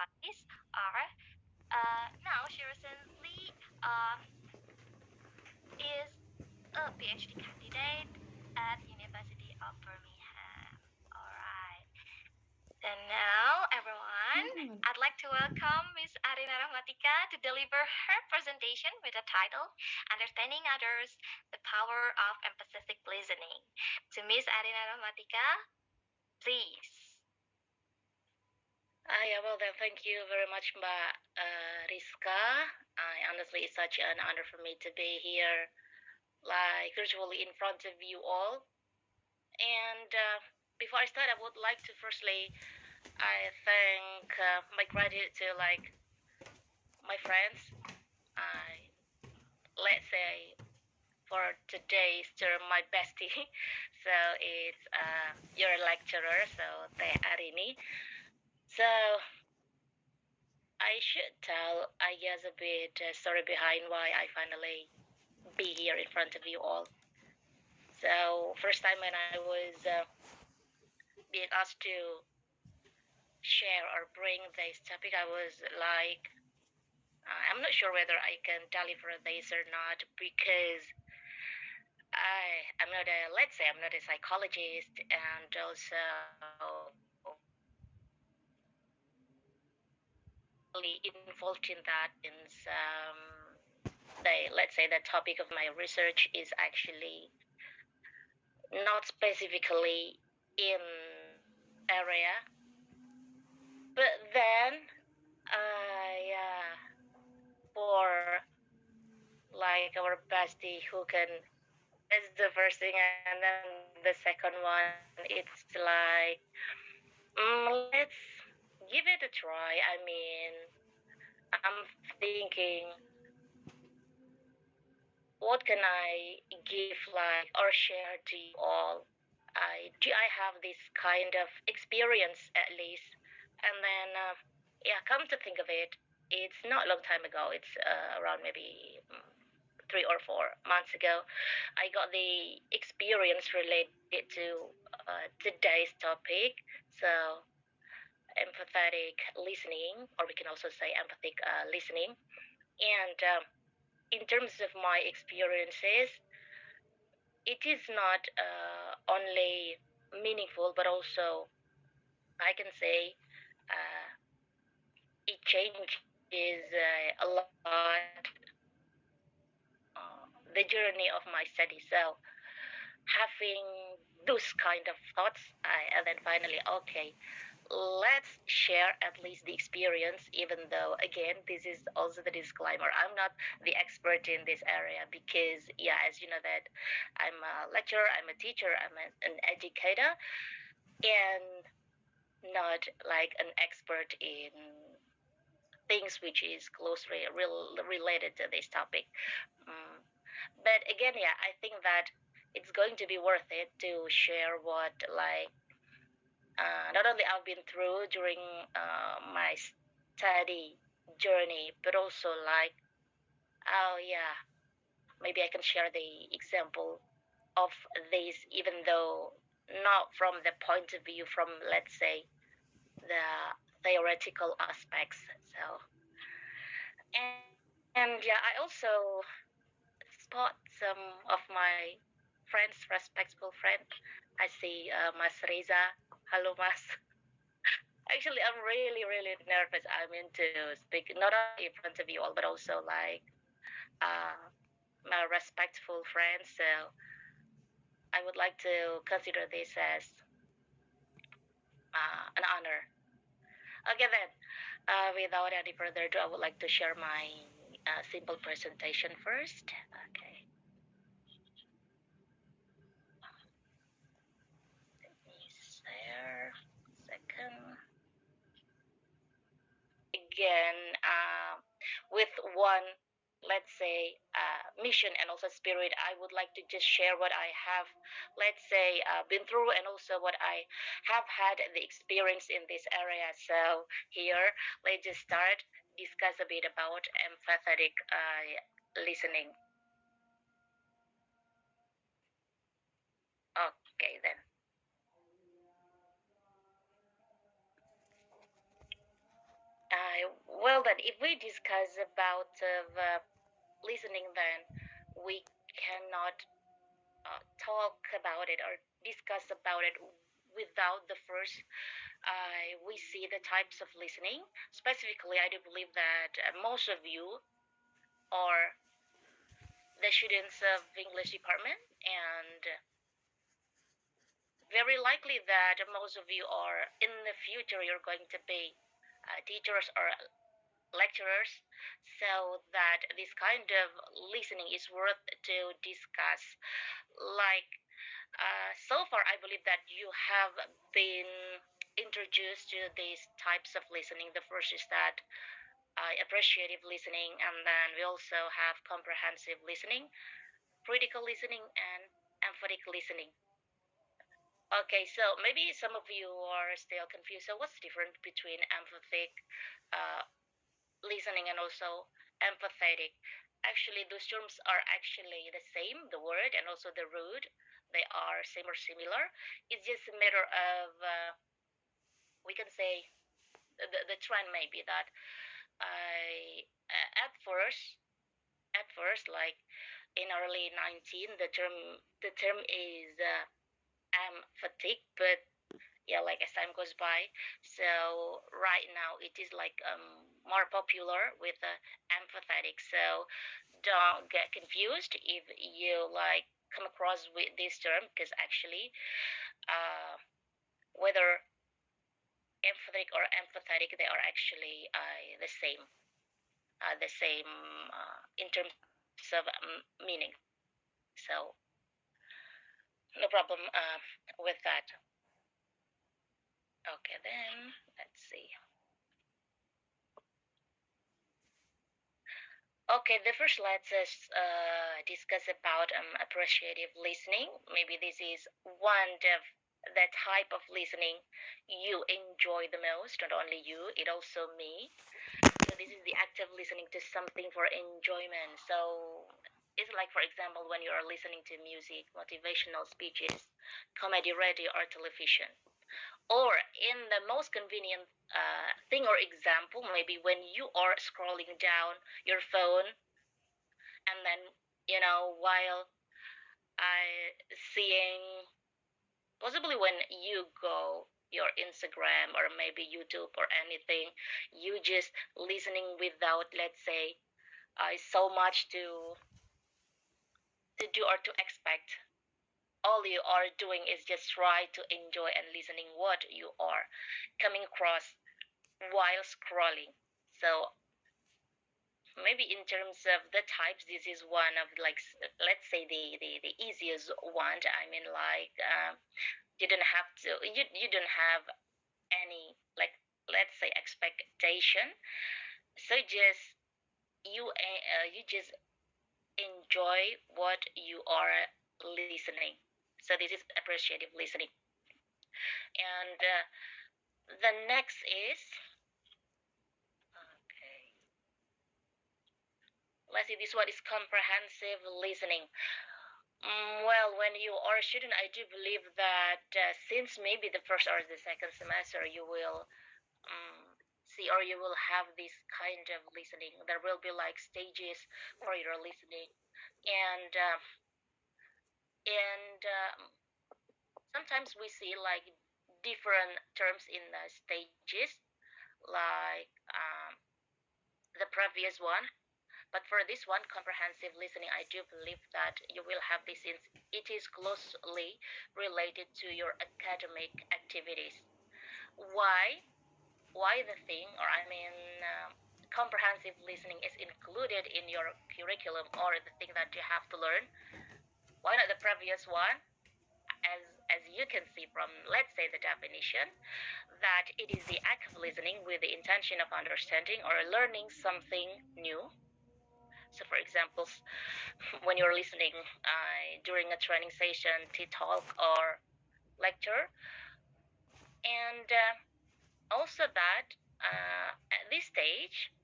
artists are now she recently is a PhD candidate at University of Birmingham. Alright. And now, everyone, I'd like to welcome Miss Arina Rahmatika to deliver her presentation with the title Understanding Others, the Power of Empathetic Listening. To Miss Arina Rahmatika, please. Yeah, well then, thank you very much, Mbak Rizka. Honestly, it's such an honor for me to be here, like virtually in front of you all. And before I start, I would like to firstly, I thank my gratitude to like my friends. I let's say for today's term, my bestie. So it's your lecturer, so Teh Arini. So I should tell, I guess, a bit story behind why I finally be here in front of you all. So first time when I was being asked to share or bring this topic, I was like, I'm not sure whether I can deliver this or not because I'm not a, let's say I'm not a psychologist, and also really involved in that since let's say the topic of my research is actually not specifically in area, but then for like our bestie who can, that's the first thing, and then the second one, it's like let's give it a try. I mean, I'm thinking, what can I give like or share to you all? I have this kind of experience at least, and then yeah, come to think of it, it's not a long time ago. It's around maybe 3 or 4 months ago. I got the experience related to today's topic. So empathetic listening, or we can also say empathic listening. And in terms of my experiences, it is not only meaningful, but also I can say it changes a lot the journey of my study. So having those kind of thoughts, and then finally, okay, let's share at least the experience, even though again this is also the disclaimer, I'm not the expert in this area because yeah, as you know that I'm a lecturer, I'm a teacher, an educator, and not like an expert in things which is closely related to this topic. Mm. But again, yeah, I think that it's going to be worth it to share what like not only I've been through during my study journey, but also like, oh yeah, maybe I can share the example of this, even though not from the point of view from, let's say, the theoretical aspects. So, and yeah, I also spot some of my friends, respectful friend. I see Mas Reza. Hello, Mas. Actually, I'm really, really nervous. I'm into speak not only in front of you all, but also like uh, my respectful friends. So I would like to consider this as an honor. Okay, then, without any further ado, I would like to share my simple presentation first. Okay, let me share. Second. Again, with one, let's say, mission and also spirit, I would like to just share what I have, let's say, been through, and also what I have had the experience in this area. So here, let's just start discuss a bit about empathetic listening. Okay, then. Well, then, if we discuss about listening, then we cannot talk about it or discuss about it without the first we see the types of listening. Specifically, I do believe that most of you are the students of English department, and very likely that most of you are in the future you're going to be teachers or lecturers, so that this kind of listening is worth to discuss. Like so far, I believe that you have been introduced to these types of listening. The first is that appreciative listening, and then we also have comprehensive listening, critical listening, and emphatic listening. Okay, so maybe some of you are still confused. So what's different between empathic listening and also empathetic? Actually, those terms are actually the same, the word and also the root. They are same or similar. It's just a matter of, we can say, the trend may be that I, at first, like in early 19, the term is emphatic, but yeah, like as time goes by, so right now it is like more popular with empathetic. So don't get confused if you like come across with this term, because actually whether emphatic or empathetic, they are actually the same in terms of meaning. So no problem with that. Okay, then let's see. Okay, the first let's discuss about appreciative listening. Maybe this is one of the type of listening you enjoy the most. Not only you, it also me. So this is the active listening to something for enjoyment. So it's like, for example, when you are listening to music, motivational speeches, comedy radio, or television. Or in the most convenient thing or example, maybe when you are scrolling down your phone, and then while I seeing, possibly when you go your Instagram or maybe YouTube or anything, you just listening without, let's say, so much to do or to expect. All you are doing is just try to enjoy and listening what you are coming across while scrolling. So maybe in terms of the types, this is one of, like, let's say the easiest one. I mean, like, you don't have to, you don't have any, like, let's say, expectation. So just you just enjoy what you are listening. So this is appreciative listening. And the next is, okay, let's see, this one is comprehensive listening. Well, when you are a student, I do believe that since maybe the first or the second semester, you will see, or you will have this kind of listening. There will be like stages for your listening, and sometimes we see like different terms in the stages, like the previous one. But for this one, comprehensive listening, I do believe that you will have this since it is closely related to your academic activities. Why? Why the thing, or I mean, comprehensive listening is included in your curriculum or the thing that you have to learn? Why not the previous one? As you can see from, let's say, the definition, that it is the act of listening with the intention of understanding or learning something new. So, for example, when you're listening during a training session, TED talk, or lecture, and also that at this stage,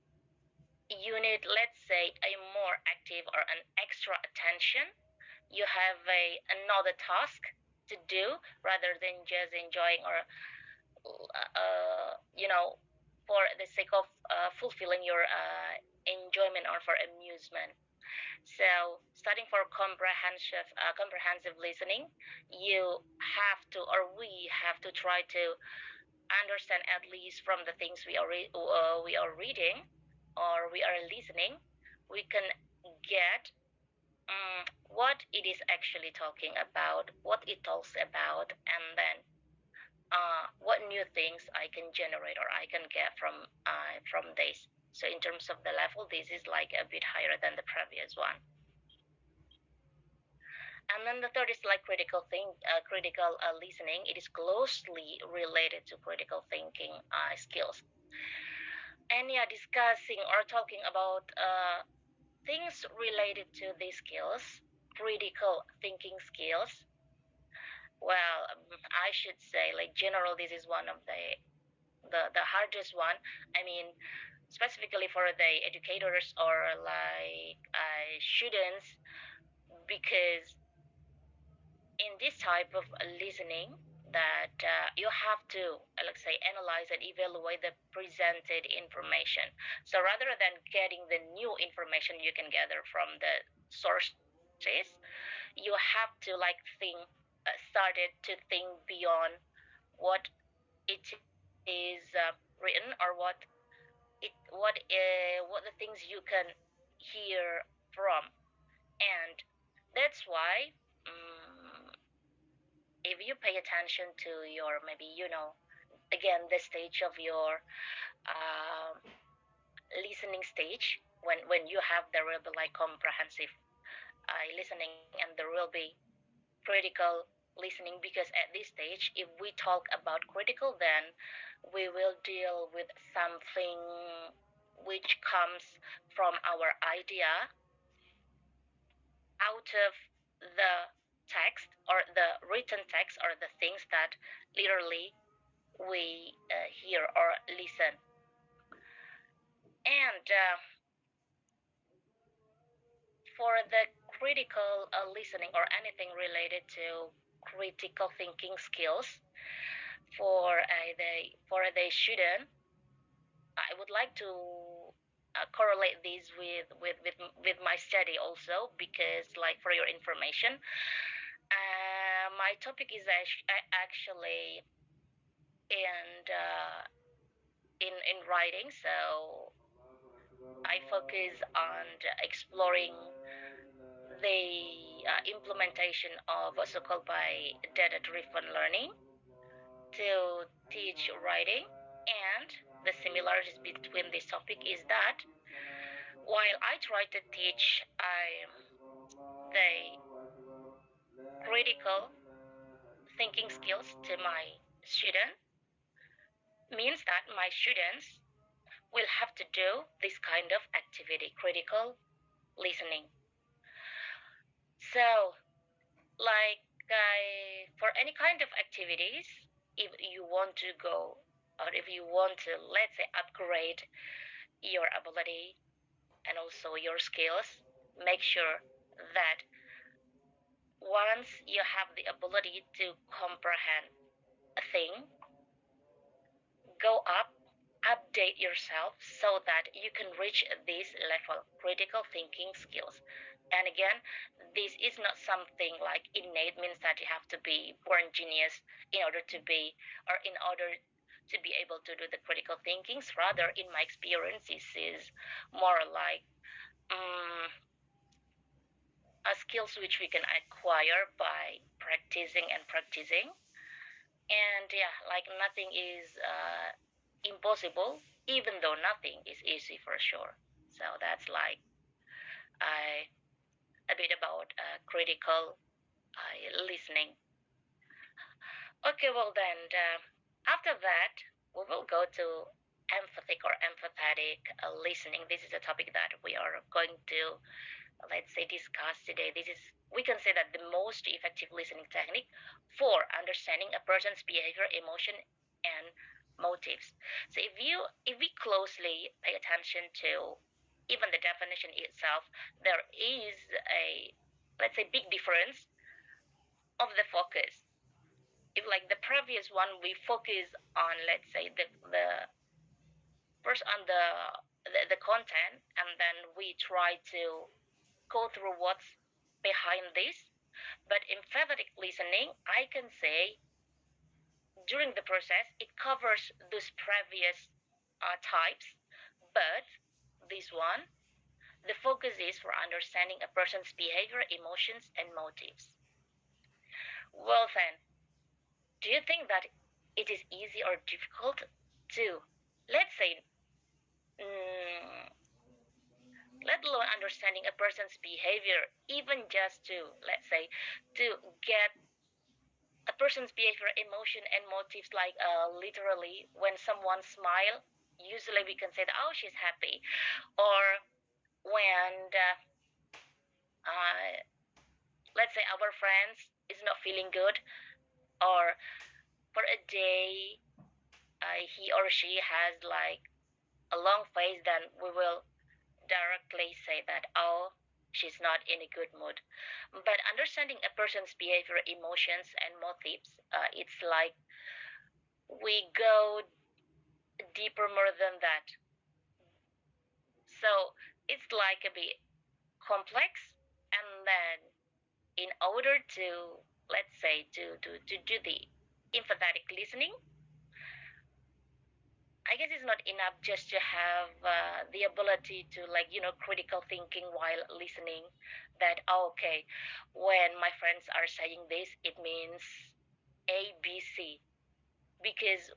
you need, let's say, a more active or an extra attention. You have another task to do rather than just enjoying or for the sake of fulfilling your enjoyment or for amusement. So, studying for comprehensive listening, you have to, or we have to try to understand at least from the things we are reading or we are listening, we can get what it is actually talking about, what it talks about, and then what new things I can generate or I can get from this. So in terms of the level, this is like a bit higher than the previous one. And then the third is like critical listening. It is closely related to critical thinking skills. And yeah, discussing or talking about things related to these skills, critical thinking skills. Well, I should say, like general, this is one of the hardest one. I mean, specifically for the educators or like students, because in this type of listening that you have to, let's say, analyze and evaluate the presented information. So rather than getting the new information you can gather from the sources, you have to like started to think beyond what it is written or what the things you can hear from. And that's why if you pay attention to your, maybe, again, the stage of your listening stage, when you have the real like comprehensive listening, and there will be critical listening, because at this stage, if we talk about critical, then we will deal with something which comes from our idea out of the text or the written text or the things that literally we hear or listen. And for the critical listening or anything related to critical thinking skills for the student, I would like to correlate this with my study also, because like for your information, my topic is actually in writing, so I focus on exploring the implementation of what's called by data-driven learning to teach writing. And the similarities between this topic is that while I try to teach the critical thinking skills to my student, means that my students will have to do this kind of activity, critical listening. So, like for any kind of activities, if you want to go, or if you want to, let's say, upgrade your ability and also your skills, make sure that once you have the ability to comprehend a thing, go up, update yourself so that you can reach this level, critical thinking skills. And again, this is not something like innate, means that you have to be born genius in order to be, or in order to be able to do the critical thinkings. Rather, in my experience, this is more like skills which we can acquire by practicing and practicing. And yeah, like nothing is impossible, even though nothing is easy for sure. So that's like a bit about critical listening. Okay, well then, after that, we will go to empathic or empathetic listening. This is a topic that we are going to, let's say, discuss today. This is, we can say that the most effective listening technique for understanding a person's behavior, emotion, and motives. So if we closely pay attention to even the definition itself, there is a, let's say, big difference of the focus. If like the previous one, we focus on, let's say, the first on the content, and then we try to go through what's behind this. But empathetic listening, I can say during the process, it covers those previous types, but this one, the focus is for understanding a person's behavior, emotions, and motives. Well, then, do you think that it is easy or difficult to, let's say, let alone understanding a person's behavior, even just to, let's say, to get a person's behavior, emotion, and motives, like literally when someone smile, usually we can say that, oh, she's happy, or when let's say our friends is not feeling good, or for a day he or she has like a long face, then we will directly say that, oh, she's not in a good mood. But understanding a person's behavior, emotions, and motives, it's like we go deeper more than that. So it's like a bit complex. And then in order to, let's say, to do the empathetic listening, I guess it's not enough just to have the ability to, like, critical thinking while listening, that, oh, okay, when my friends are saying this, it means A, B, C. Because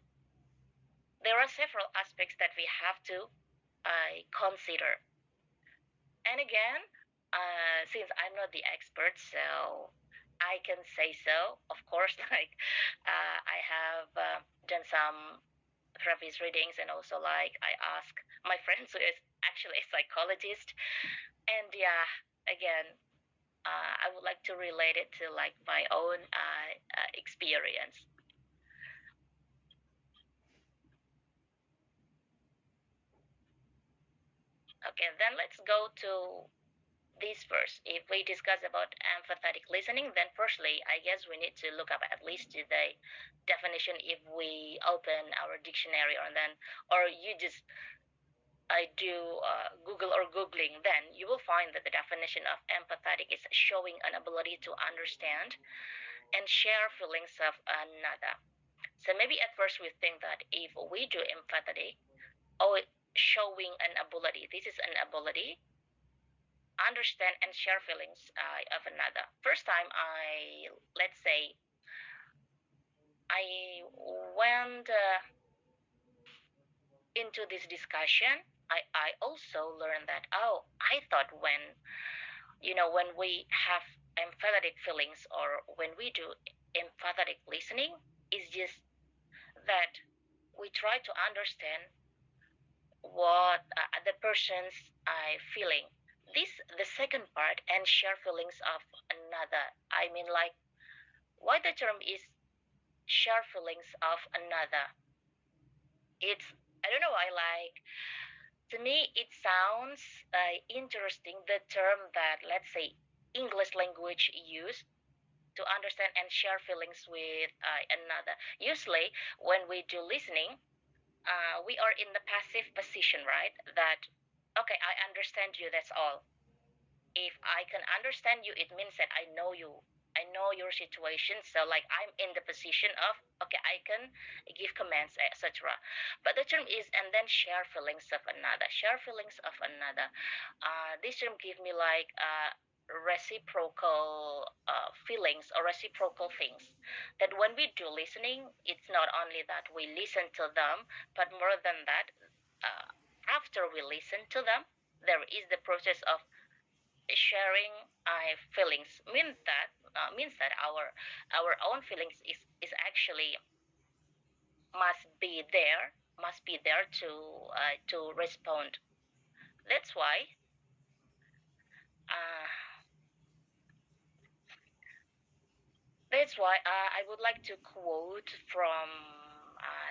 there are several aspects that we have to consider. And again, since I'm not the expert, so I can say so. Of course, like I have done some previous readings, and also like I ask my friends who is actually a psychologist, and yeah, again, I would like to relate it to like my own experience. Okay, then let's go to this first. If we discuss about empathetic listening, then firstly, I guess we need to look up at least to the definition if we open our dictionary, or then, or you just I do Google or Googling, then you will find that the definition of empathetic is showing an ability to understand and share feelings of another. So maybe at first we think that if we do empathetic, or showing an ability, this is an ability understand and share feelings of another. First time let's say, I went into this discussion, I also learned that, oh, I thought when we have empathetic feelings, or when we do empathetic listening, is just that we try to understand what the person's feeling. This the second part, and share feelings of another. I mean, like, why the term is share feelings of another. It's, I don't know, I like, to me it sounds interesting, the term that, let's say, English language use to understand and share feelings with another. Usually when we do listening, we are in the passive position, right? That, okay, I understand you, that's all. If I can understand you, it means that I know you, I know your situation, so like I'm in the position of, okay, I can give commands, etc. But the term is, and then share feelings of another, share feelings of another. This term give me like reciprocal feelings, or reciprocal things, that when we do listening, it's not only that we listen to them, but more than that, after we listen to them, there is the process of sharing feelings. Means that our own feelings is actually must be there to respond. That's why uh, I would like to quote from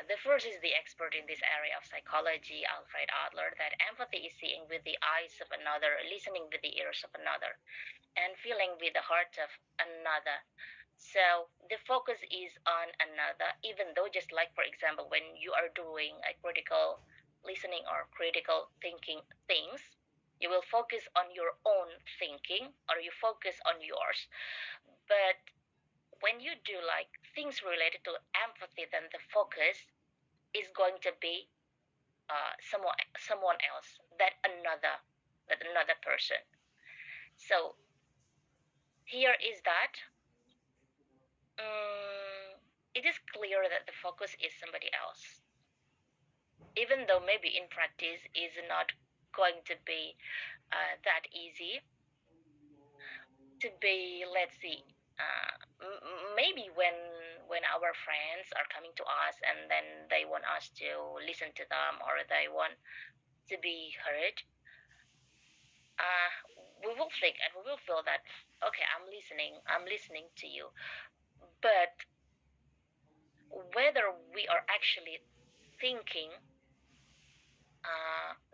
the first is the expert in this area of psychology, Alfred Adler, that empathy is seeing with the eyes of another, listening with the ears of another, and feeling with the heart of another. So the focus is on another, even though, just like, for example, when you are doing a critical listening or critical thinking things, you will focus on your own thinking or you focus on yours. But when you do like things related to empathy, then the focus is going to be someone else, that another person. So here is that it is clear that the focus is somebody else, even though maybe in practice is not going to be that easy to be, let's see, maybe when our friends are coming to us and then they want us to listen to them or they want to be heard, we will think and we will feel that, okay, I'm listening to you. But whether we are actually thinking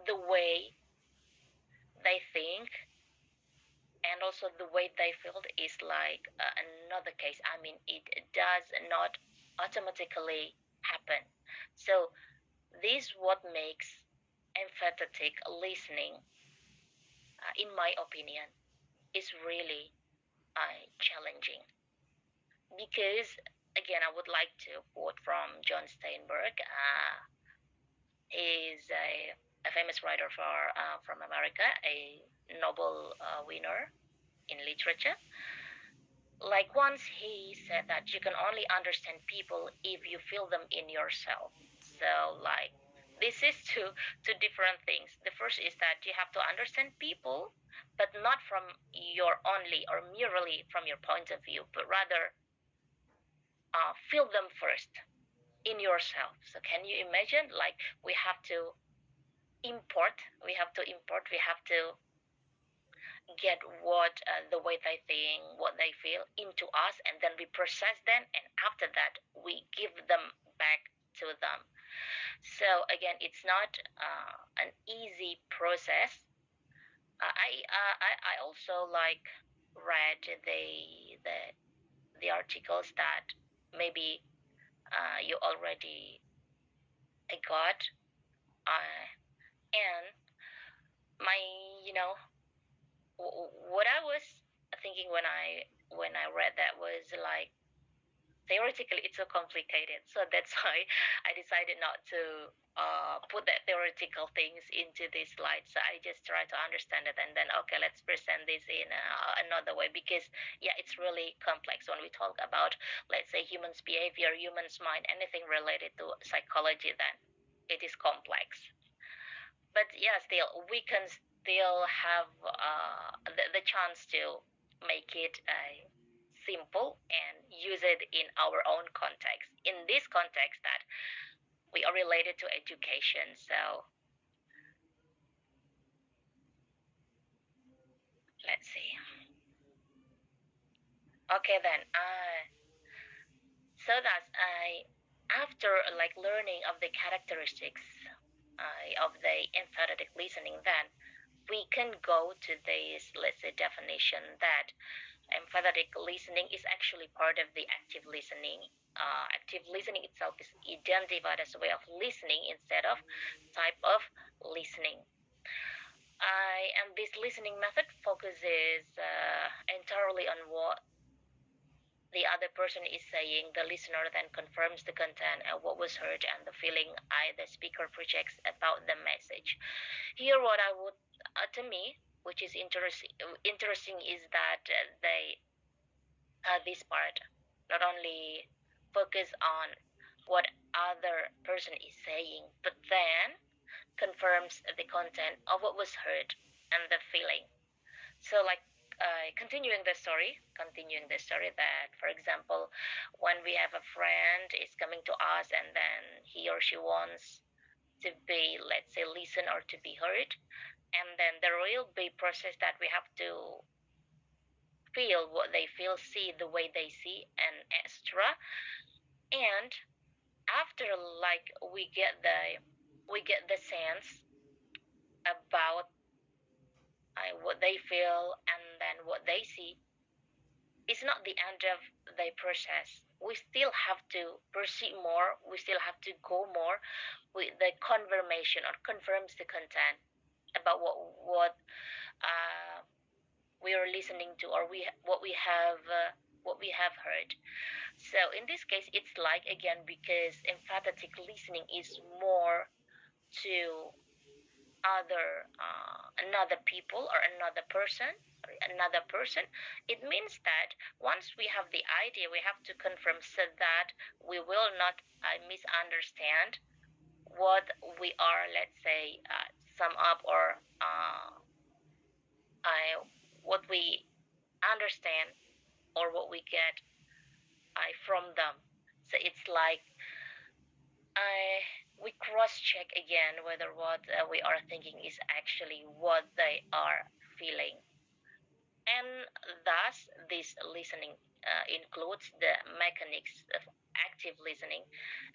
the way they think and also the way they feel is like another case. I mean, it does not automatically happen. So this what makes empathetic listening, in my opinion, is really challenging. Because again, I would like to quote from John Steinberg. He's a famous writer from America, a Nobel winner in literature. Like once he said that you can only understand people if you feel them in yourself. So like this is two different things. The first is that you have to understand people, but not from your only or merely from your point of view, but rather feel them first in yourself. So can you imagine? Like we have to we have to get what the way they think, what they feel into us, and then we process them, and after that we give them back to them. So again, it's not an easy process. I also like read the articles that maybe you already got, and my what I was thinking when I read that was like theoretically it's so complicated, so that's why I decided not to put that theoretical things into this slide. So I just try to understand it and then okay, let's present this in another way, because yeah, it's really complex when we talk about, let's say, humans behavior, humans mind, anything related to psychology, then it is complex. But yeah, still we can still have the chance to make it simple and use it in our own context, in this context that we are related to education. So let's see. Okay then, so that's after like learning of the characteristics of the empathetic listening, then we can go to this, let's say, definition that empathetic listening is actually part of the active listening. Active listening itself is identified as a way of listening instead of type of listening. And this listening method focuses entirely on what the other person is saying. The listener then confirms the content and what was heard and the feeling the speaker projects about the message. Here, what I would, to me, which is interesting is that this part not only focus on what other person is saying, but then confirms the content of what was heard and the feeling. So like continuing the story that, for example, when we have a friend is coming to us and then he or she wants to be, let's say, listen or to be heard, and then there will be process that we have to feel what they feel, see the way they see, and extra. And after like we get the sense about what they feel and then what they see, it's not the end of the process. we still have to pursue more, we still have to go more with the confirmation or confirms the content about what we are listening to, or what we have heard. So in this case, it's like, again, because empathetic listening is more to another people or another person. It means that once we have the idea, we have to confirm so that we will not misunderstand what we are, let's say, sum up, or what we understand, or what we get from them. So it's like we cross-check again whether what we are thinking is actually what they are feeling. And thus, this listening includes the mechanics of active listening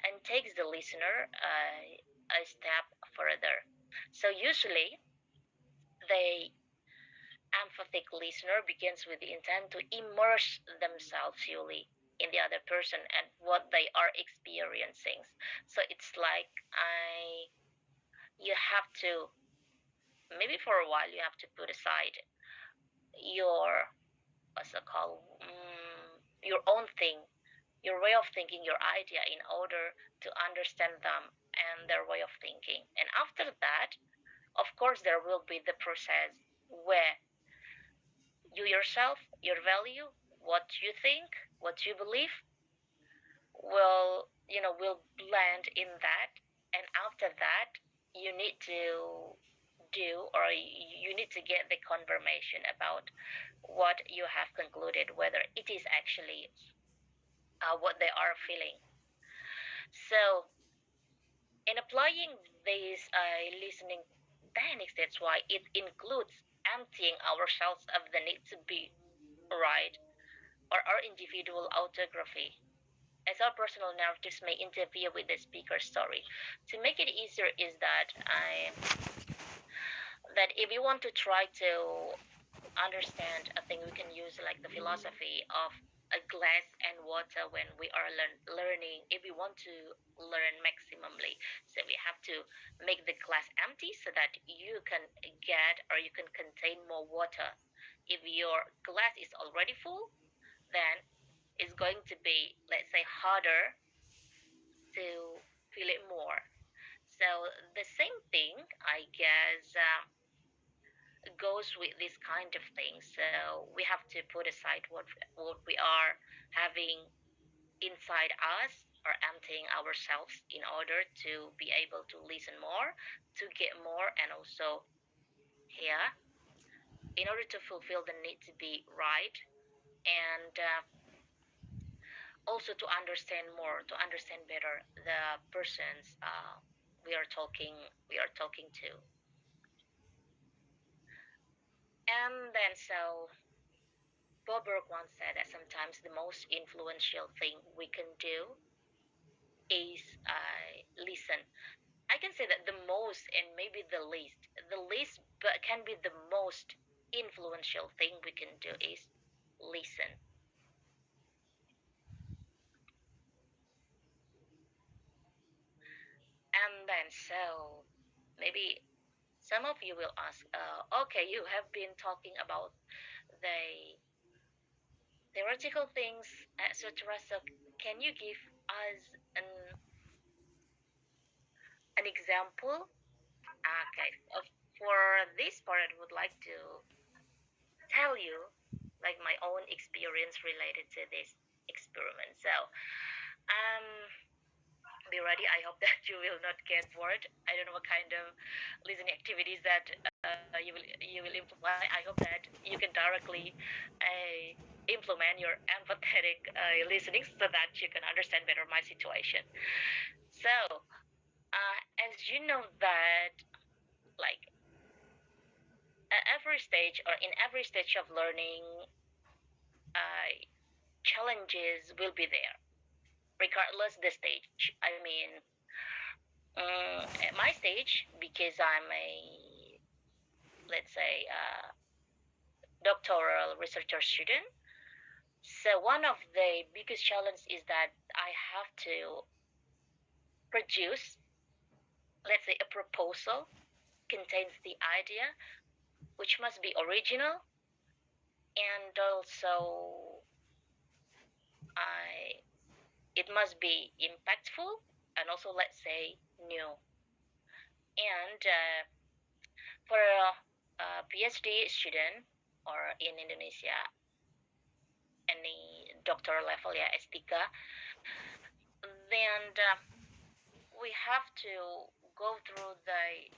and takes the listener a step further. So usually, the empathic listener begins with the intent to immerse themselves fully in the other person and what they are experiencing. So it's like you have to, maybe for a while, you have to put aside your, what's it called, your own thing, your way of thinking, your idea, in order to understand them and their way of thinking. And after that, of course, there will be the process where you yourself, your value, what you think, what you believe, will blend in that. And after that, you need to do, or you need to get the confirmation about what you have concluded, whether it is actually what they are feeling. So in applying these listening techniques, that's why it includes emptying ourselves of the need to be right, or our individual autography, as our personal narratives may interfere with the speaker's story. To make it easier is that if you want to try to understand a thing, we can use like the philosophy of a glass and water when we are learning. If we want to learn maximally, so we have to make the glass empty so that you can get, or you can contain more water. If your glass is already full, then it's going to be, let's say, harder to feel it more. So the same thing, I guess, goes with this kind of thing. So we have to put aside what we are having inside us, or emptying ourselves, in order to be able to listen more, to get more, and also hear, in order to fulfill the need to be right, and also to understand more, to understand better the persons we are talking to. And then, so Bob Burke once said that sometimes the most influential thing we can do is listen. I can say that the most, and maybe the least, but can be the most influential thing we can do is listen. And then, so maybe some of you will ask, okay, you have been talking about the theoretical things, etc. So can you give us an example? Okay, for this part, I would like to tell you like my own experience related to this experiment. So, um, be ready. I hope that you will not get bored. I don't know what kind of listening activities that you will implement. I hope that you can directly implement your empathetic listening so that you can understand better my situation. So, as you know that, like, at every stage, or in every stage of learning, challenges will be there, regardless the stage. I mean, at my stage, because I'm a, let's say, doctoral researcher student, So one of the biggest challenges is that I have to produce, let's say, a proposal contains the idea, which must be original, and also it must be impactful, and also, let's say, new. And for a PhD student, or in Indonesia, any doctor level, ya S3, then we have to go through the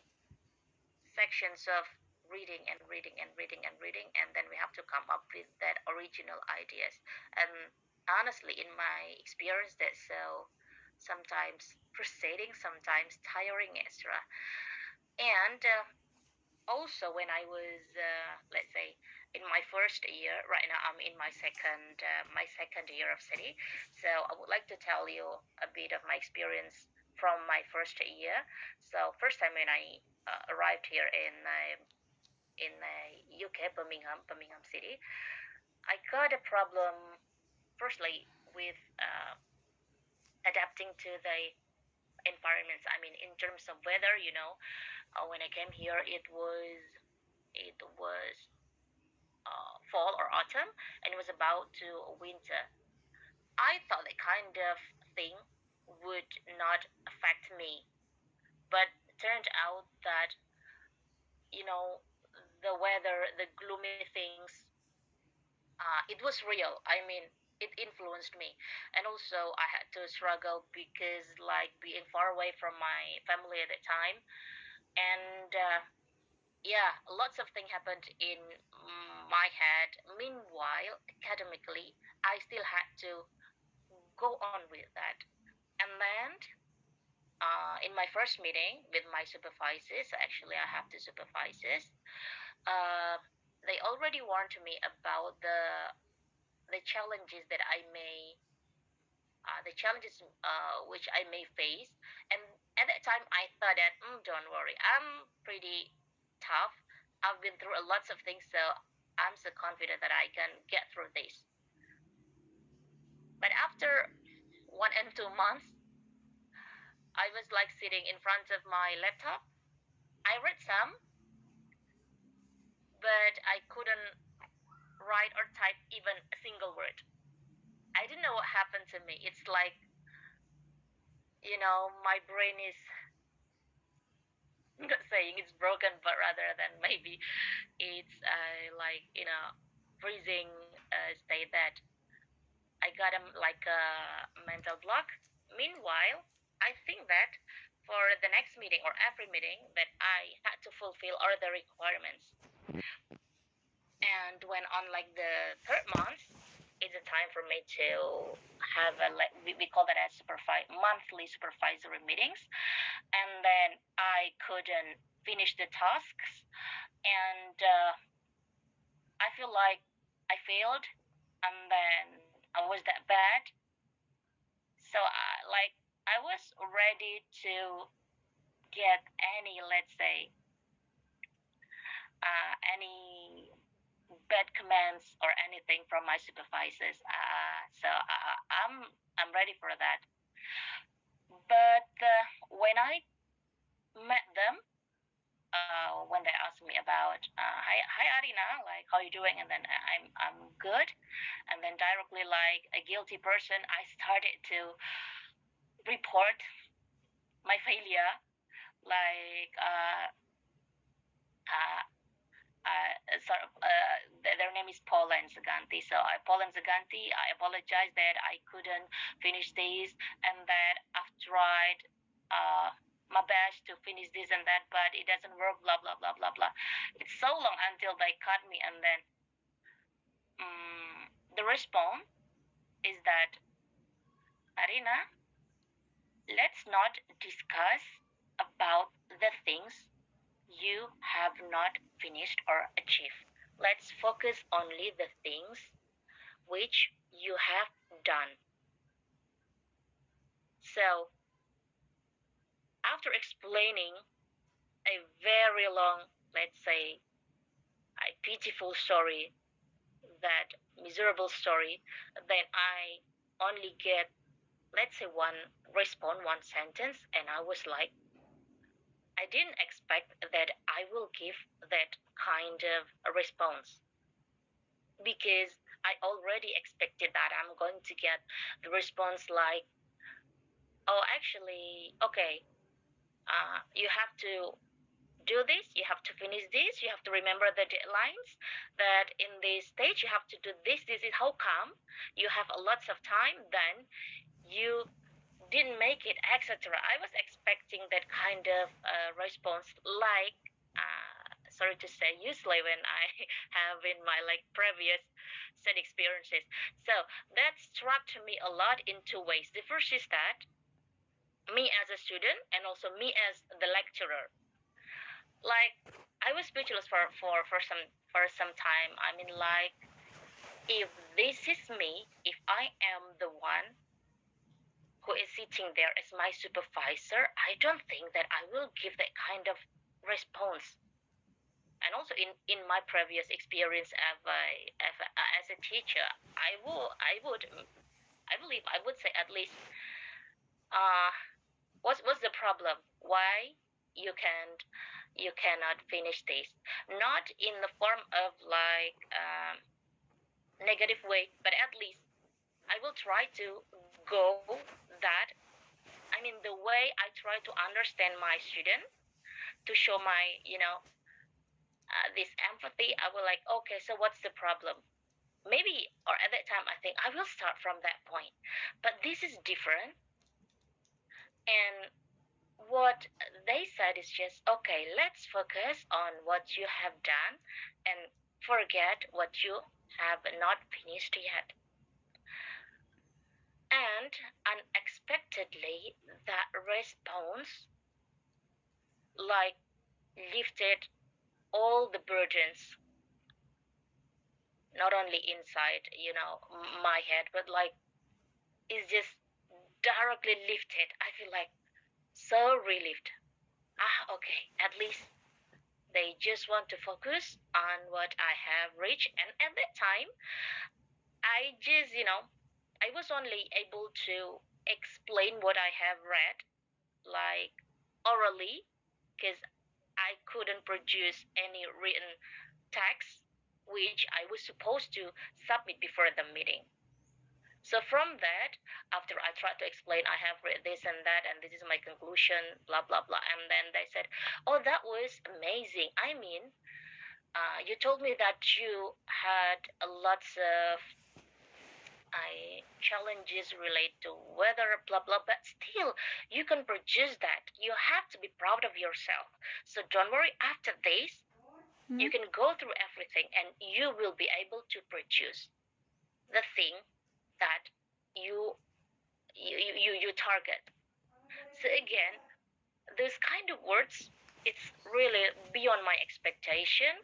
sections of reading and reading and reading and reading, and then we have to come up with that original ideas. And honestly, in my experience, that's so sometimes frustrating, sometimes tiring, etc. And also, when I was, let's say, in my first year, right now I'm in my second year of study. So I would like to tell you a bit of my experience from my first year. So first time when I arrived here in UK, Birmingham City, I got a problem. Firstly, with adapting to the environments. I mean, in terms of weather, when I came here, it was fall or autumn, and it was about to winter. I thought that kind of thing would not affect me, but it turned out that the weather, the gloomy things, it was real. I mean, it influenced me, and also I had to struggle because, like, being far away from my family at that time, and yeah, lots of things happened in my head. Meanwhile, academically, I still had to go on with that. And then, in my first meeting with my supervisors, actually, I have two supervisors. They already warned me about the challenges that the challenges which I may face. And at that time, I thought that, don't worry, I'm pretty tough. I've been through a lots of things, so I'm so confident that I can get through this. But after 1 and 2 months, I was like sitting in front of my laptop. I read some, but I couldn't write or type even a single word. I didn't know what happened to me. It's like, my brain is not saying it's broken, but rather than maybe it's like freezing state that I got like a mental block. Meanwhile, I think that for the next meeting or every meeting that I had to fulfill all the requirements. And when on like the third month, it's a time for me to have we call that as monthly supervisory meetings. And then I couldn't finish the tasks, and I feel like I failed, and then I was that bad. So I was ready to get any, let's say, any bad comments or anything from my supervisors. So I'm ready for that. But when I met them, when they asked me about, hi Arina, like, how you doing? And then I'm good. And then directly, like a guilty person, I started to report my failure. Like sort of their name is Paul and Zaganti. So Paul and Zaganti, I apologize that I couldn't finish this, and that I've tried my best to finish this and that, but it doesn't work, blah blah blah blah blah. It's so long until they cut me, and then the response is that, Arina, let's not discuss about the things you have not finished or achieved. Let's focus only the things which you have done. So, after explaining a very long, let's say, a pitiful story that miserable story, then I only get, let's say, one response, one sentence, and I was like, I didn't expect that I will give that kind of a response, because I already expected that I'm going to get the response like, oh, actually, okay, you have to do this, you have to finish this, you have to remember the deadlines, that in this stage you have to do this, this is how come you have lots of time, then you didn't make it, etc. I was expecting that kind of response, like, sorry to say, usually when I have in my like previous set experiences. So that struck to me a lot in two ways. The first is that me as a student and also me as the lecturer, like, I was speechless for some time. I mean, like, if this is me, if I am the one who is sitting there as my supervisor, I don't think that I will give that kind of response. And also in my previous experience as a teacher, I believe I would say at least, what's the problem? Why you cannot finish this? Not in the form of like negative way, but at least I will try to go that. I mean, the way I try to understand my student, to show my, this empathy, I will like, okay, so what's the problem? Maybe, or at that time, I think I will start from that point. But this is different. And what they said is just, okay, let's focus on what you have done and forget what you have not finished yet. And unexpectedly, that response like lifted all the burdens, not only inside, my head, but like it's just directly lifted. I feel like so relieved. Okay, at least they just want to focus on what I have reached. And at that time, I just, I was only able to explain what I have read, like orally, because I couldn't produce any written text, which I was supposed to submit before the meeting. So from that, after I tried to explain, I have read this and that, and this is my conclusion, blah, blah, blah. And then they said, oh, that was amazing. I mean, you told me that you had lots of challenges related to weather, blah, blah, but still, you can produce that. You have to be proud of yourself. So don't worry, after this, you can go through everything and you will be able to produce the thing that you target. So again, those kind of words, it's really beyond my expectation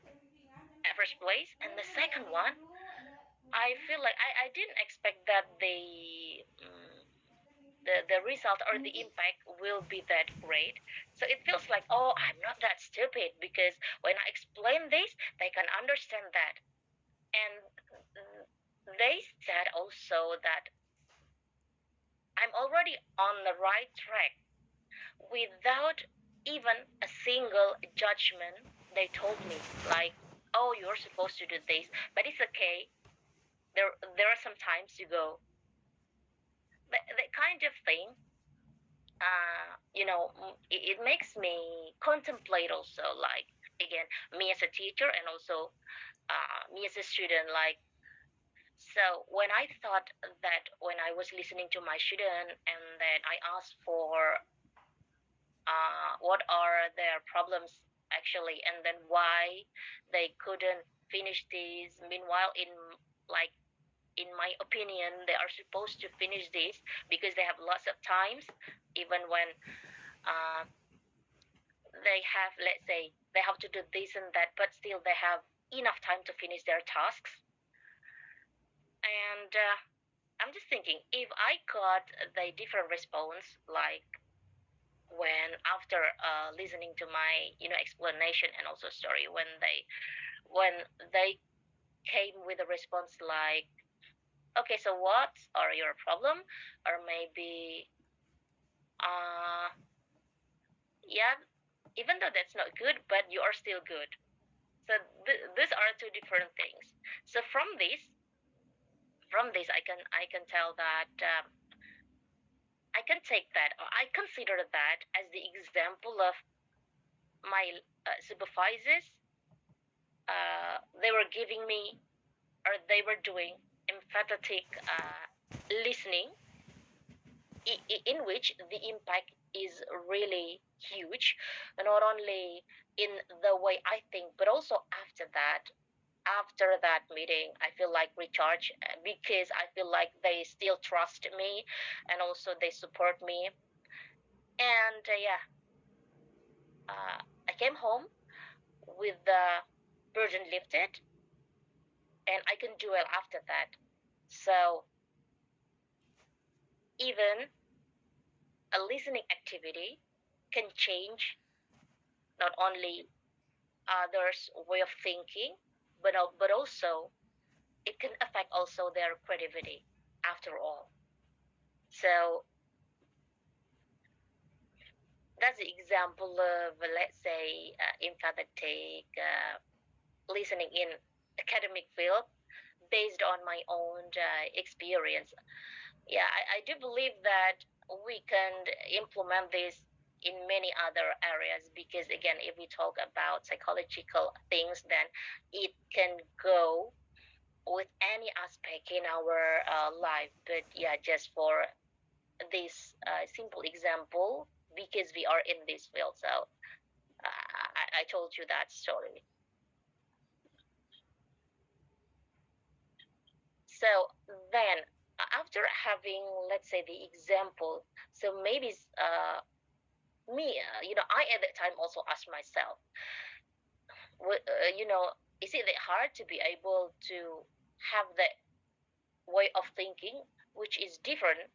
at first place. And the second one, I feel like I didn't expect that the result or the impact will be that great. So it feels like, oh, I'm not that stupid, because when I explain this, they can understand that. And they said also that I'm already on the right track without even a single judgment. They told me like, oh, you're supposed to do this, but it's okay. There are some times you go. That kind of thing, it makes me contemplate also, like, again, me as a teacher and also me as a student, like, so when I thought that when I was listening to my student and then I asked for what are their problems actually, and then why they couldn't finish this, meanwhile in my opinion, they are supposed to finish this because they have lots of times, even when they have, let's say, they have to do this and that, but still they have enough time to finish their tasks. And I'm just thinking, if I got the different response, like when after listening to my explanation and also story, when they came with a response like, okay, so what are your problem? Or maybe, yeah, even though that's not good, but you are still good. So these are two different things. So from this, I can tell that I can take that, or I consider that as the example of my supervisors. They were giving me, or they were doing empathetic listening, in which the impact is really huge, not only in the way I think, but also after that. After that meeting, I feel like recharged, because I feel like they still trust me, and also they support me. And I came home with the burden lifted, and I can do well after that. So even a listening activity can change not only others' way of thinking, but also it can affect also their creativity after all. So that's the example of, let's say, empathetic listening in academic field based on my own experience. Yeah, I do believe that we can implement this in many other areas, because again, if we talk about psychological things, then it can go with any aspect in our life. But yeah, just for this simple example, because we are in this field, so I told you that story. So then, after having, let's say, the example, so maybe me, I at that time also asked myself, you know, is it that hard to be able to have that way of thinking, which is different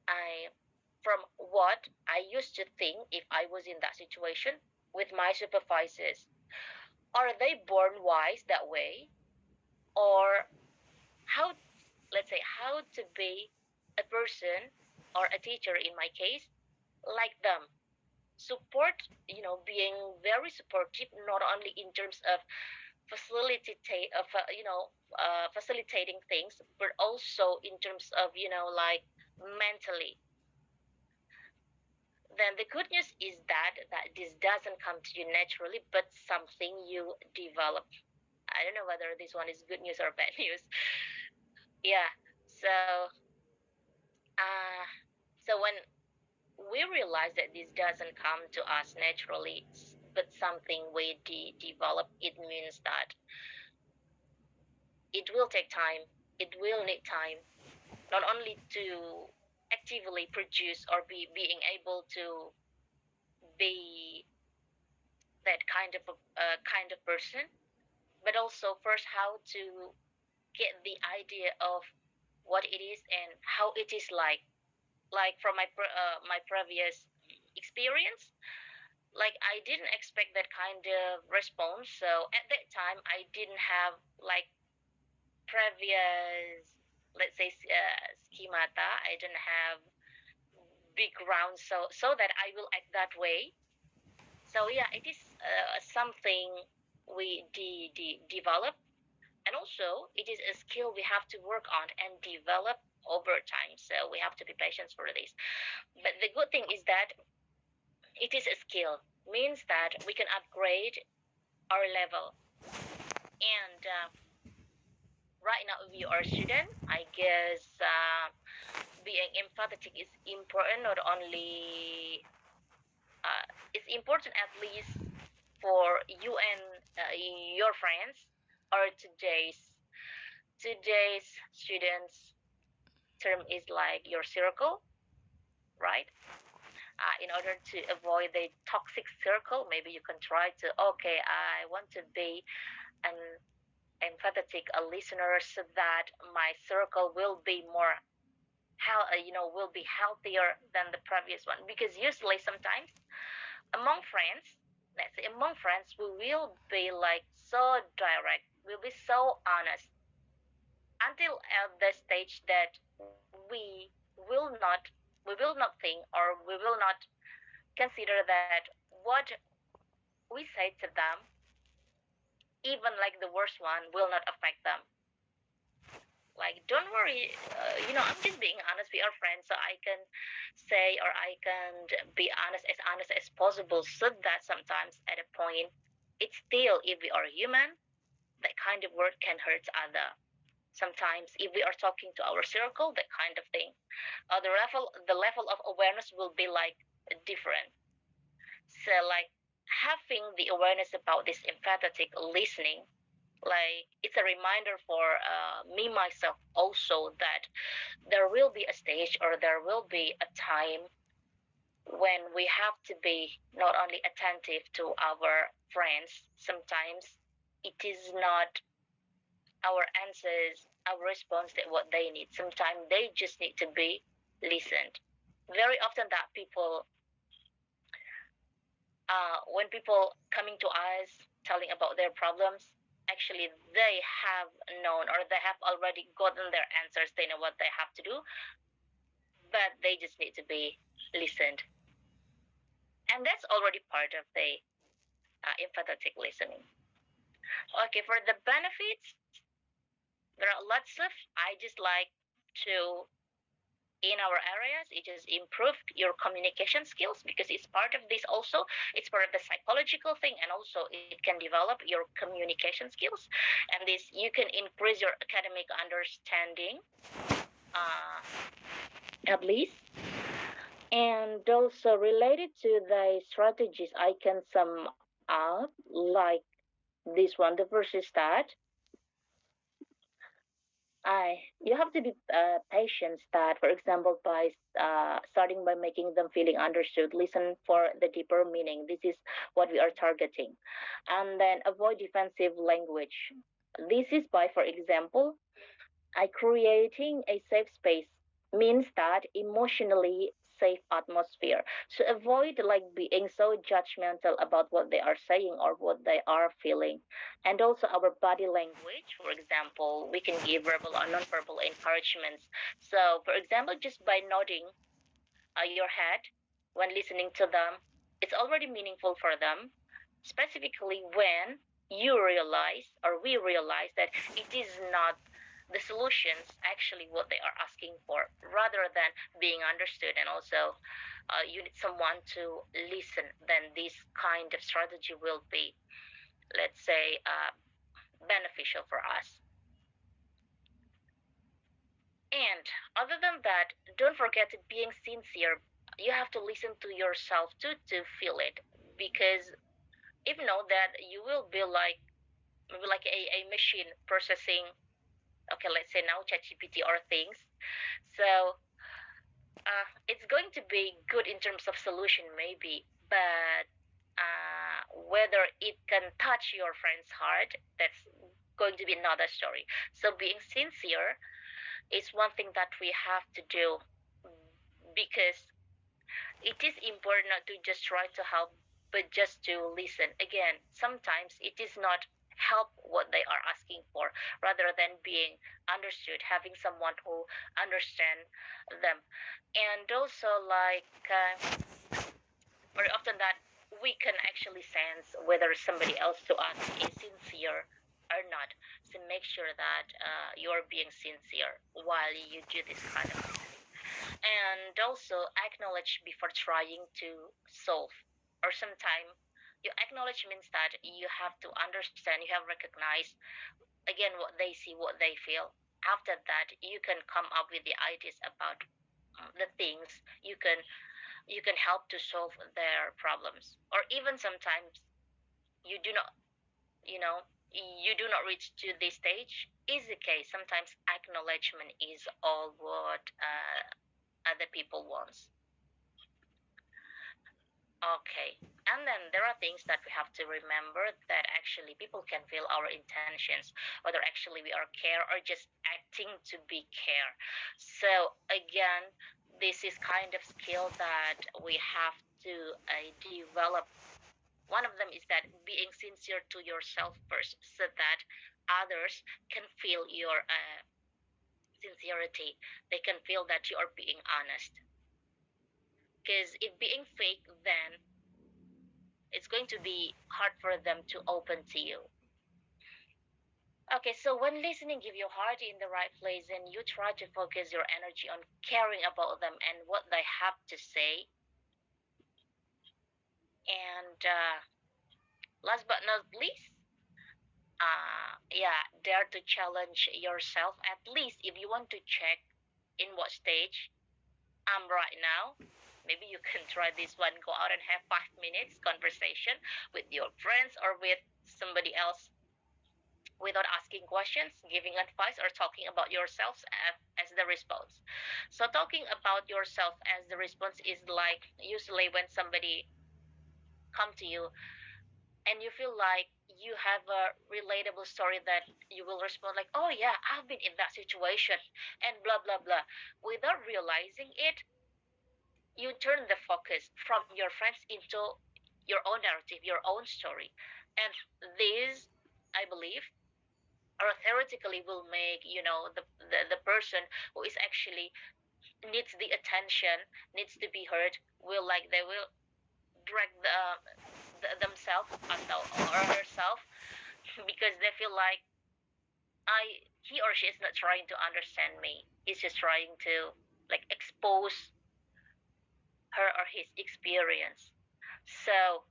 I, from what I used to think if I was in that situation with my supervisors? Are they born wise that way? Or how, let's say, how to be a person or a teacher in my case like them? Support, being very supportive, not only in terms of facilitating things, but also in terms of, like, mentally. Then the good news is that this doesn't come to you naturally, but something you develop. I don't know whether this one is good news or bad news. Yeah. So uh when we realize that this doesn't come to us naturally, but something we develop, it means that it will take time. It will need time, not only to actively produce or being able to be that kind of person, but also first how to get the idea of what it is and how it is like from my previous experience. Like, I didn't expect that kind of response, so at that time I didn't have like previous, let's say, schemata. I didn't have big ground, so that I will act that way. So yeah, it is something we develop, and also it is a skill we have to work on and develop over time, so we have to be patient for this. But the good thing is that it is a skill, means that we can upgrade our level. And right now, if you are a student, I guess being empathetic is important. Not only it's important, at least for you and your friends, or today's students term is like your circle, right? In order to avoid the toxic circle, maybe you can try to, okay, I want to be an empathetic a listener, so that my circle will be more will be healthier than the previous one. Because usually, sometimes among friends, let's say among friends, we will be like so direct, we'll be so honest until at the stage that we will not we will not think, or we will not consider that what we say to them, even like the worst one, will not affect them. Like, don't worry, I'm just being honest. We are friends, so I can say, or I can be honest as possible, so that sometimes at a point, it's still, if we are human, that kind of word can hurt other. Sometimes if we are talking to our circle, that kind of thing, the level of awareness will be like different. So like having the awareness about this empathetic listening, like it's a reminder for me myself also, that there will be a stage, or there will be a time when we have to be not only attentive to our friends. Sometimes it is not our answers, our response, that what they need. Sometimes they just need to be listened. Very often that people, when people coming to us telling about their problems, actually they have known, or they have already gotten their answers. They know what they have to do, but they just need to be listened. And that's already part of the empathetic listening. Okay, for the benefits, there are lots of, I just like to, in our areas, it just improve your communication skills, because it's part of this also. It's part of the psychological thing, and also it can develop your communication skills, and this, you can increase your academic understanding, at least. And also related to the strategies, I can sum up like this one. The first is that you have to be patient. That, for example, by starting by making them feeling understood, listen for the deeper meaning. This is what we are targeting, and then avoid defensive language. This is by, for example, creating a safe space means that emotionally safe atmosphere. So avoid like being so judgmental about what they are saying or what they are feeling. And also our body language, for example, we can give verbal or non-verbal encouragements. So for example, just by nodding your head when listening to them, it's already meaningful for them, specifically when you realize, or we realize, that it is not the solutions actually what they are asking for, rather than being understood. And also you need someone to listen, then this kind of strategy will be, let's say, beneficial for us. And other than that, don't forget being sincere. You have to listen to yourself too to feel it, because if not, that you will be like, maybe like a machine processing, okay, let's say now ChatGPT or things. So it's going to be good in terms of solution maybe, but whether it can touch your friend's heart, that's going to be another story. So being sincere is one thing that we have to do, because it is important not to just try to help, but just to listen. Again, sometimes it is not help what they are asking for, rather than being understood, having someone who understand them. And also like very often that we can actually sense whether somebody else to us is sincere or not. So make sure that you're being sincere while you do this kind of thing. And also acknowledge before trying to solve. Or sometimes you acknowledge means that you have to understand, you have recognized again what they see, what they feel. After that, you can come up with the ideas about the things you can help to solve their problems. Or even sometimes you do not, you know, you do not reach to this stage. Is the case. Sometimes acknowledgement is all what other people wants. Okay. And then there are things that we have to remember, that actually people can feel our intentions, whether actually we are care or just acting to be care. So again, this is kind of skill that we have to develop One of them is that being sincere to yourself first, so that others can feel your sincerity. They can feel that you are being honest. Because if being fake, then it's going to be hard for them to open to you. Okay, so when listening, give your heart in the right place and you try to focus your energy on caring about them and what they have to say. And last but not least, dare to challenge yourself, at least if you want to check in what stage I'm right now. Maybe you can try this one. Go out and have 5 minutes conversation with your friends or with somebody else without asking questions, giving advice, or talking about yourselves as the response. So talking about yourself as the response is like usually when somebody come to you and you feel like you have a relatable story that you will respond like, oh yeah, I've been in that situation and blah blah blah. Without realizing it, you turn the focus from your friends into your own narrative, your own story. And this, I believe, or theoretically will make, the person who is actually needs the attention, needs to be heard, will like they will drag themselves or herself because they feel like he or she is not trying to understand me. He's just trying to like expose her or his experience. So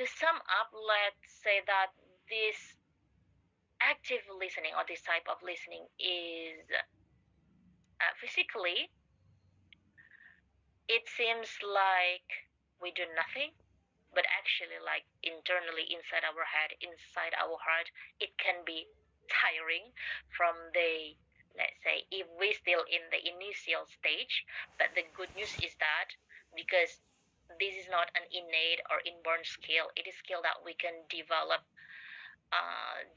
to sum up, let's say that this active listening or this type of listening is physically, it seems like we do nothing, but actually, like internally inside our head, inside our heart, it can be tiring from the, let's say, if we're still in the initial stage. But the good news is that because this is not an innate or inborn skill, it is skill that we can develop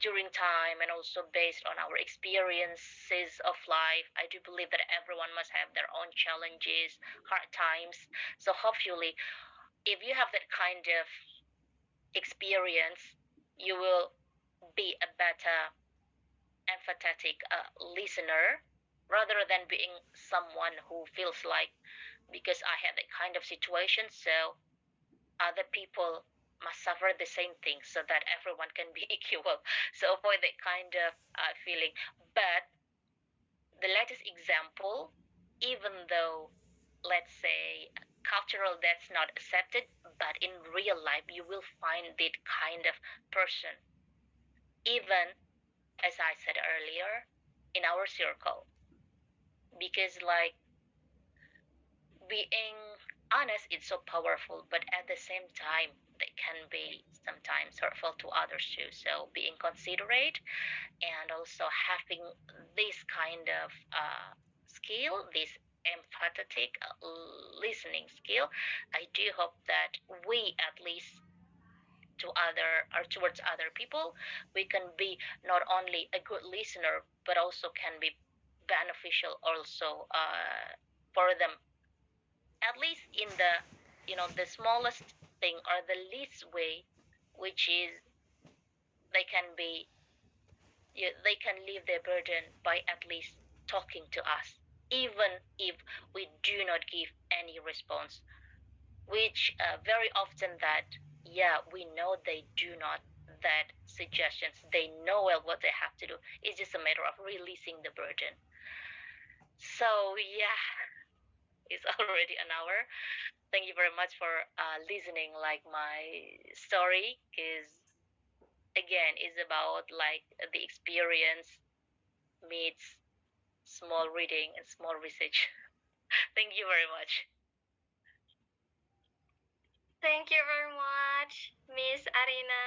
during time and also based on our experiences of life. I do believe that everyone must have their own challenges, hard times. So hopefully, if you have that kind of experience, you will be a better empathetic listener rather than being someone who feels like because I had that kind of situation, so other people must suffer the same thing so that everyone can be equal. So avoid that kind of feeling. But the latest example, even though, let's say, cultural that's not accepted, but in real life, you will find that kind of person, even as I said earlier, in our circle. Because, like, being honest is so powerful, but at the same time, they can be sometimes hurtful to others too. So, being considerate and also having this kind of skill, this empathetic listening skill, I do hope that we at least to other or towards other people, we can be not only a good listener but also can be beneficial also for them, at least in the smallest thing or the least way, which is they can be they can leave their burden by at least talking to us, even if we do not give any response, which very often that, yeah, we know they do not that suggestions, they know well what they have to do. It's just a matter of releasing the burden. So yeah, it's already an hour. Thank you very much for listening like my story, because again it's about like the experience meets small reading and small research. Thank you very much. Thank you very much, Miss Arina,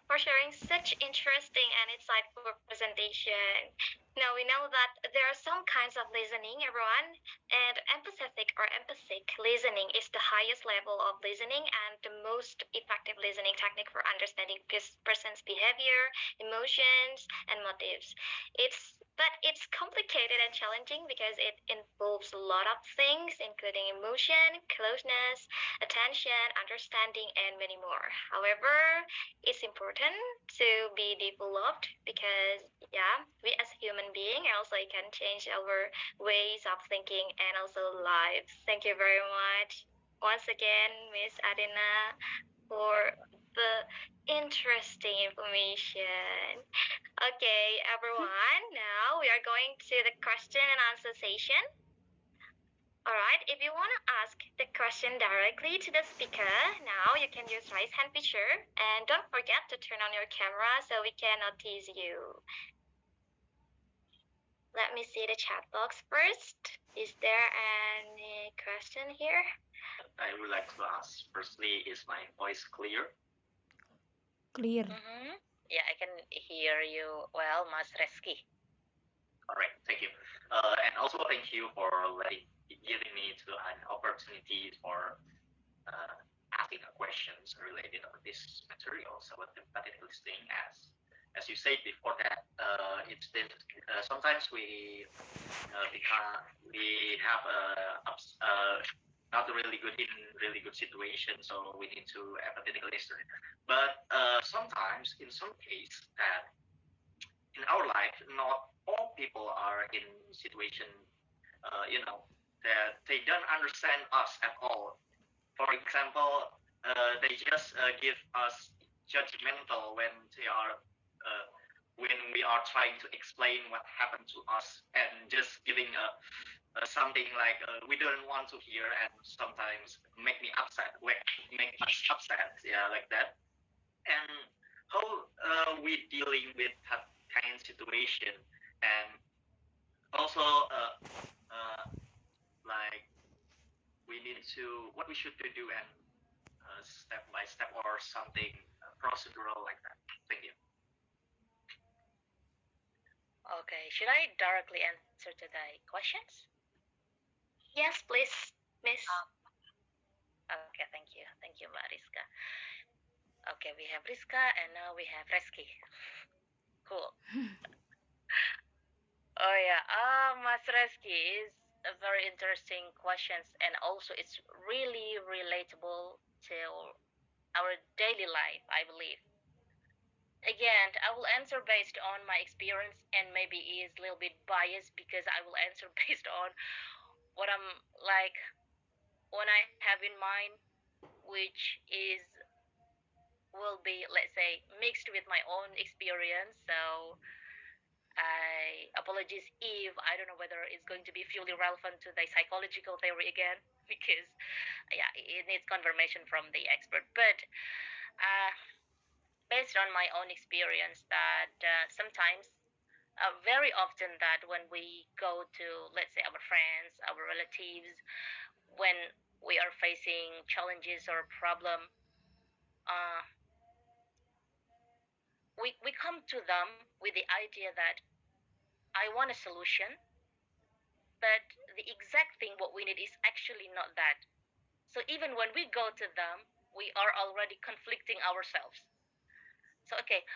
for sharing such interesting and insightful presentation. Now we know that there are some kinds of listening, everyone, and empathetic or empathic listening is the highest level of listening and the most effective listening technique for understanding person's behavior, emotions, and motives. It's complicated and challenging because it involves a lot of things, including emotion, closeness, attention, understanding, and many more. However, it's important to be developed because we as human being also can change our ways of thinking and also lives. Thank you very much once again, Miss Adina, for the interesting information. Okay, everyone, now we are going to the question and answer session. Alright, if you want to ask the question directly to the speaker, now you can use raise hand feature. And don't forget to turn on your camera so we can notice you. Let me see the chat box first. Is there any question here? I would like to ask, firstly, is my voice clear? Clear. Yeah, I can hear you well, Mas Reski. All right, thank you. And also thank you for giving me an opportunity for asking questions related to this material. So what empathetic listening, as you said before, that it's been sometimes we have not really good in really good situation, so we need to empathetically listen. But sometimes, in some case, that in our life, not all people are in situation, that they don't understand us at all. For example, they just give us judgmental when we are trying to explain what happened to us, and just giving something like we don't want to hear, and sometimes make me upset, make us upset, yeah, like that. And how we dealing with that kind of situation, and also like we need to what we should do, and step by step or something procedural like that. Thank you. Okay, should I directly answer to the questions? Yes, please, Miss. Okay, thank you, Mbak Rizka. Okay, we have Rizka and now we have Reski. Cool. Oh yeah, Mas Reski is a very interesting questions, and also it's really relatable to our daily life, I believe. Again, I will answer based on my experience, and maybe is a little bit biased because I will answer based on what I'm like, when I have in mind, which is will be, let's say, mixed with my own experience. So I apologize if I don't know whether it's going to be fully relevant to the psychological theory again, because yeah, it needs confirmation from the expert. But based on my own experience, that sometimes, very often, that when we go to, let's say, our friends, our relatives, when we are facing challenges or problem, we come to them with the idea that I want a solution, but the exact thing what we need is actually not that. So even when we go to them, we are already conflicting ourselves. So okay,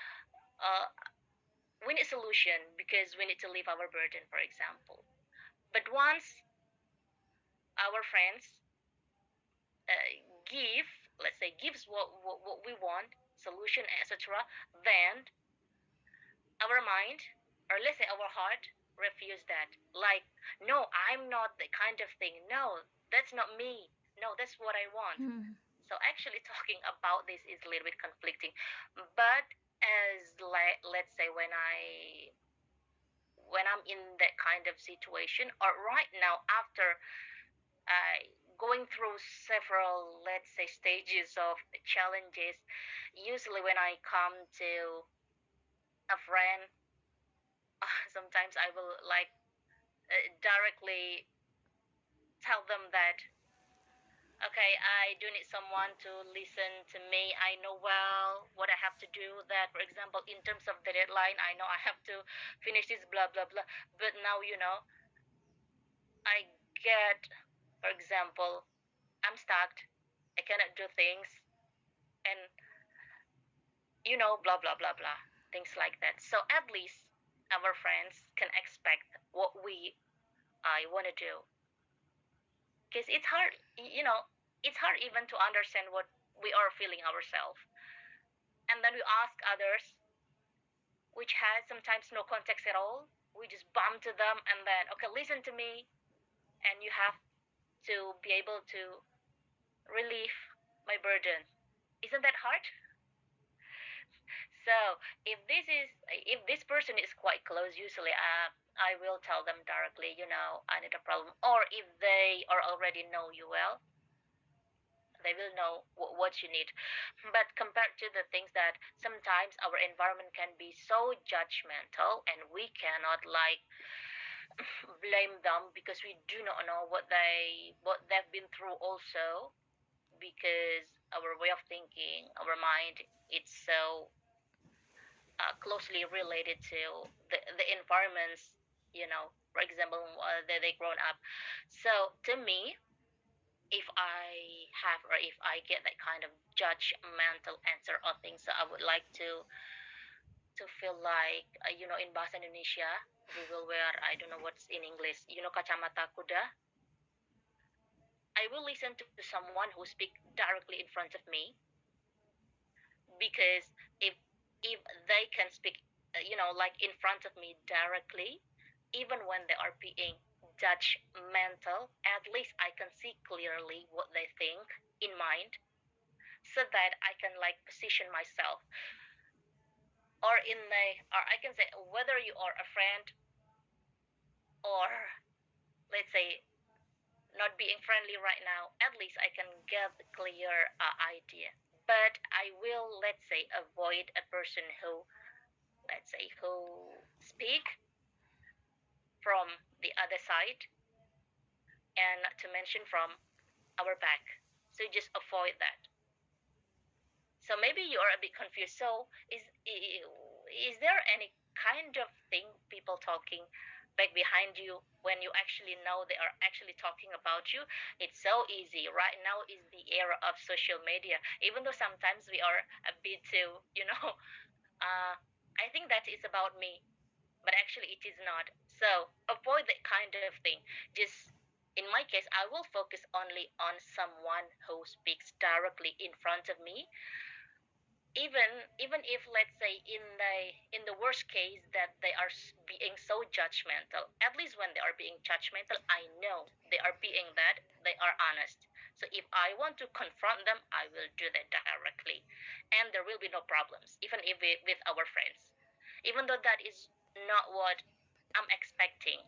we need a solution because we need to leave our burden, for example. But once our friends gives what we want, solution, etc., then our mind, or let's say our heart, refuse that. Like, no, I'm not the kind of thing. No, that's not me. No, that's what I want. So actually talking about this is a little bit conflicting. But as let's say when I'm in that kind of situation, or right now after going through several, let's say, stages of challenges, usually when I come to a friend, sometimes I will like directly tell them that, okay, I do need someone to listen to me. I know well what I have to do that. For example, in terms of the deadline, I know I have to finish this, blah, blah, blah. But now, I get, for example, I'm stuck. I cannot do things. And, blah, blah, blah, blah. Things like that. So at least our friends can expect what I want to do. Because it's hard, it's hard even to understand what we are feeling ourselves. And then we ask others, which has sometimes no context at all. We just bump to them and then, okay, listen to me. And you have to be able to relieve my burden. Isn't that hard? So if this person is quite close, usually I will tell them directly, I need a problem. Or if they are already know you well, they will know what you need. But compared to the things that sometimes our environment can be so judgmental and we cannot like blame them because we do not know what they've been through also, because our way of thinking, our mind, it's so closely related to the environments, for example, they grown up. So to me, if I have or if I get that kind of judgmental answer or things, so I would like to feel like in bahasa Indonesia we will wear, I don't know what's in English, kacamata kuda. I will listen to someone who speak directly in front of me, because if they can speak like in front of me directly, even when they are being judgmental, at least I can see clearly what they think in mind, so that I can like position myself, or I can say whether you are a friend or let's say not being friendly right now, at least I can get a clear idea. But I will, let's say, avoid a person who, let's say, who speak from the other side, and not to mention from our back. So just avoid that. So maybe you are a bit confused. So is there any kind of thing people talking back behind you when you actually know they are actually talking about you? It's so easy. Right now is the era of social media. Even though sometimes we are a bit too, I think that is about me, but actually it is not. So avoid that kind of thing. Just in my case, I will focus only on someone who speaks directly in front of me, even if let's say in the worst case that they are being so judgmental. At least when they are being judgmental, I know they are being that they are honest. So if I want to confront them, I will do that directly, and there will be no problems, even if with our friends, even though that is not what I'm expecting.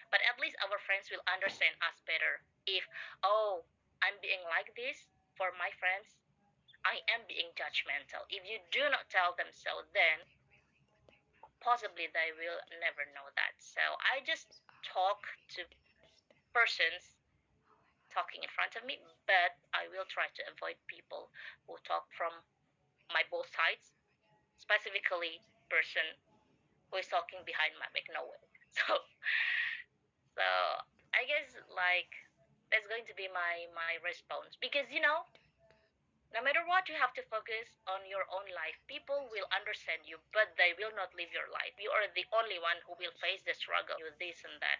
But at least our friends will understand us better if, oh, I'm being like this for my friends, I am being judgmental. If you do not tell them so, then possibly they will never know that. So I just talk to persons talking in front of me, but I will try to avoid people who talk from my both sides, specifically person who is talking behind my back. No way. So I guess like that's going to be my response, because no matter what, you have to focus on your own life. People will understand you, but they will not live your life. You are the only one who will face the struggle, you this and that.